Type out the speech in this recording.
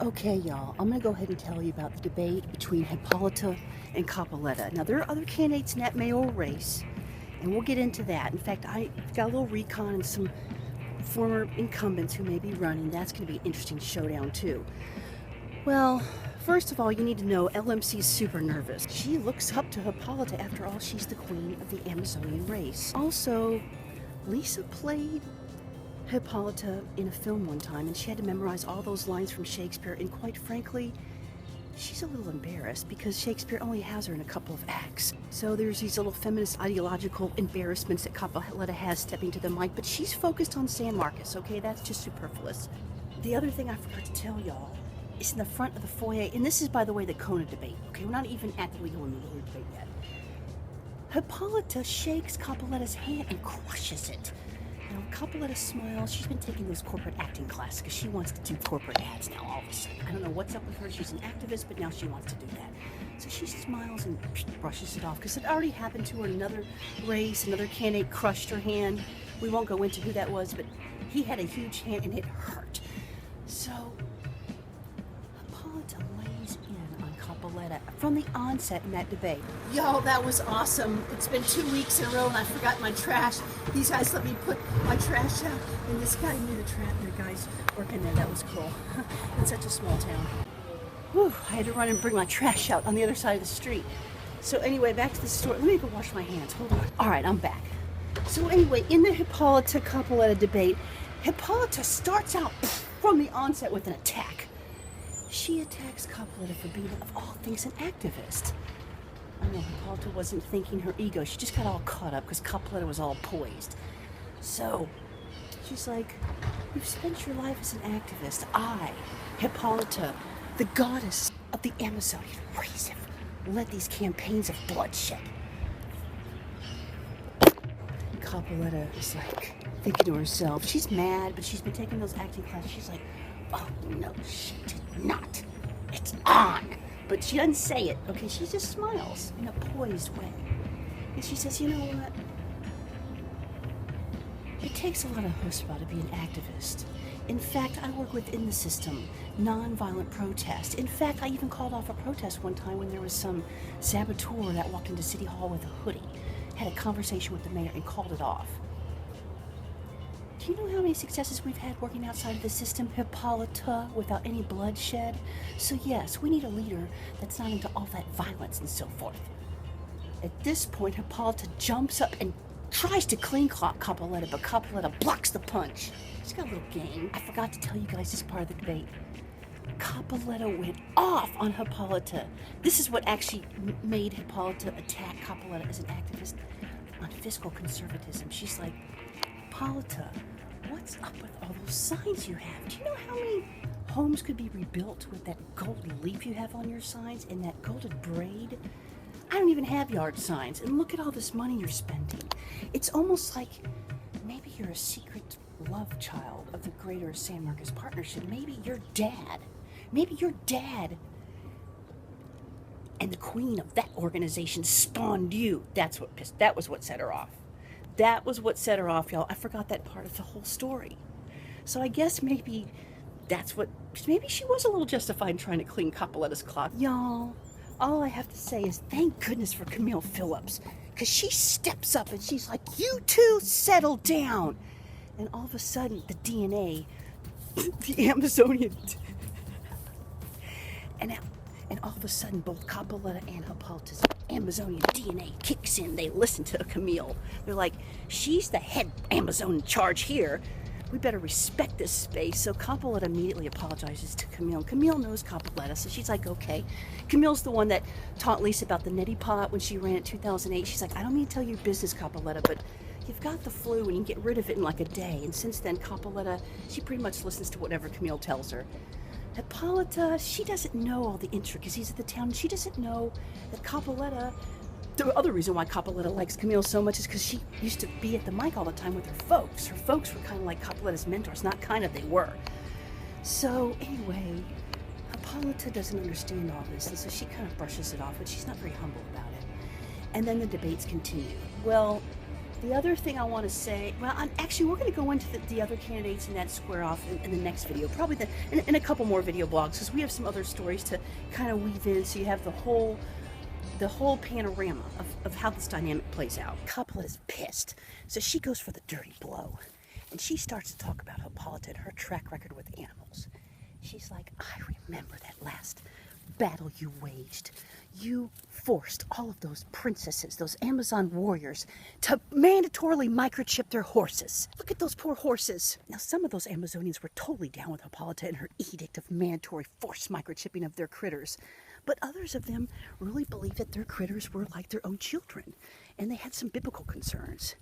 Okay, y'all, I'm gonna go ahead and tell you about the debate between Hippolyta and Hippolyta. Now, there are other candidates in that mayoral race, and we'll get into that. In fact, I got a little recon and some former incumbents who may be running. That's gonna be an interesting showdown, too. Well, first of all, you need to know LMC's super nervous. She looks up to Hippolyta. After all, she's the queen of the Amazonian race. Also, Lisa played Hippolyta in a film one time, and she had to memorize all those lines from Shakespeare, and quite frankly, she's a little embarrassed because Shakespeare only has her in a couple of acts. So there's these little feminist ideological embarrassments that Hippolyta has stepping to the mic, but she's focused on San Marcos, okay? That's just superfluous. The other thing I forgot to tell y'all is in the front of the foyer, and this is, by the way, the Kona debate, okay? We're not even actively going into the debate yet. Hippolyta shakes Hippolyta's hand and crushes it. Now, Hippolyta smiles. She's been taking those corporate acting classes because she wants to do corporate ads now all of a sudden. I don't know what's up with her. She's an activist, but now she wants to do that. So she smiles and brushes it off because it already happened to her in another race. Another candidate crushed her hand. We won't go into who that was, but he had a huge hand and it hurt. So Hippolyta lays in on Hippolyta from the onset in that debate. Yo, that was awesome. It's been 2 weeks in a row and I forgot my trash. These guys let me put my trash out, and this guy knew the trap. The guys working there. That was cool. It's such a small town. Whew, I had to run and bring my trash out on the other side of the street. So anyway, back to the store. Let me go wash my hands. Hold on. All right, I'm back. So anyway, in the Hippolyta-Hippolyta debate, Hippolyta starts out from the onset with an attack. She attacks Hippolyta for being, of all things, an activist. I know Hippolyta wasn't thinking her ego. She just got all caught up because Hippolyta was all poised. So she's like, you've spent your life as an activist. I, Hippolyta, the goddess of the Amazonian race, have led these campaigns of bloodshed. Hippolyta is like thinking to herself, she's mad, but she's been taking those acting classes. She's like, oh no, she did not. It's on. But she doesn't say it, okay? She just smiles in a poised way. And she says, you know what? It takes a lot of chutzpah to be an activist. In fact, I work within the system, nonviolent protest. In fact, I even called off a protest one time when there was some saboteur that walked into City Hall with a hoodie, had a conversation with the mayor and called it off. Do you know how many successes we've had working outside of the system, Hippolyta, without any bloodshed? So yes, we need a leader that's not into all that violence and so forth. At this point, Hippolyta jumps up and tries to clean Hippolyta, but Hippolyta blocks the punch. She's got a little game. I forgot to tell you guys this part of the debate. Hippolyta went off on Hippolyta. This is what actually made Hippolyta attack Hippolyta as an activist on fiscal conservatism. She's like, Hippolyta, what's up with all those signs you have? Do you know how many homes could be rebuilt with that golden leaf you have on your signs and that golden braid? I don't even have yard signs, and look at all this money you're spending. It's almost like maybe you're a secret love child of the greater San Marcos partnership. Maybe your dad and the queen of that organization spawned you. That was what set her off. That was what set her off, y'all. I forgot that part of the whole story. So I guess maybe she was a little justified in trying to clean Hippolyta's clock. Y'all, all I have to say is thank goodness for Camille Phillips, because she steps up and she's like, you two settle down. And all of a sudden, the DNA, the Amazonian, and all of a sudden, both Hippolyta and Hippolyta's Amazonian DNA kicks in. They listen to Camille. They're like, she's the head Amazon in charge here. We better respect this space. So Hippolyta immediately apologizes to Camille. Camille knows Hippolyta, so she's like, okay. Camille's the one that taught Lisa about the neti pot when she ran in 2008. She's like, I don't mean to tell you your business, Hippolyta, but you've got the flu and you can get rid of it in like a day. And since then, Hippolyta, she pretty much listens to whatever Camille tells her. Hippolyta, she doesn't know all the intricacies of the town. She doesn't know that Hippolyta, the other reason why Hippolyta likes Camille so much is because she used to be at the mic all the time with her folks. Her folks were kind of like Hippolyta's mentors. Not kind of, they were. So anyway, Hippolyta doesn't understand all this, and so she kind of brushes it off, but she's not very humble about it. And then the debates continue. Well, The other thing I want to say, well, actually, we're going to go into the other candidates in that square off in the next video, probably in a couple more video blogs, because we have some other stories to kind of weave in, so you have the whole panorama of how this dynamic plays out. Hippolyta's pissed, so she goes for the dirty blow, and she starts to talk about Hippolyta and her track record with animals. She's like, I remember that last battle you waged. You forced all of those princesses, those Amazon warriors, to mandatorily microchip their horses. Look at those poor horses. Now, some of those Amazonians were totally down with Hippolyta and her edict of mandatory forced microchipping of their critters. But others of them really believed that their critters were like their own children, and they had some biblical concerns.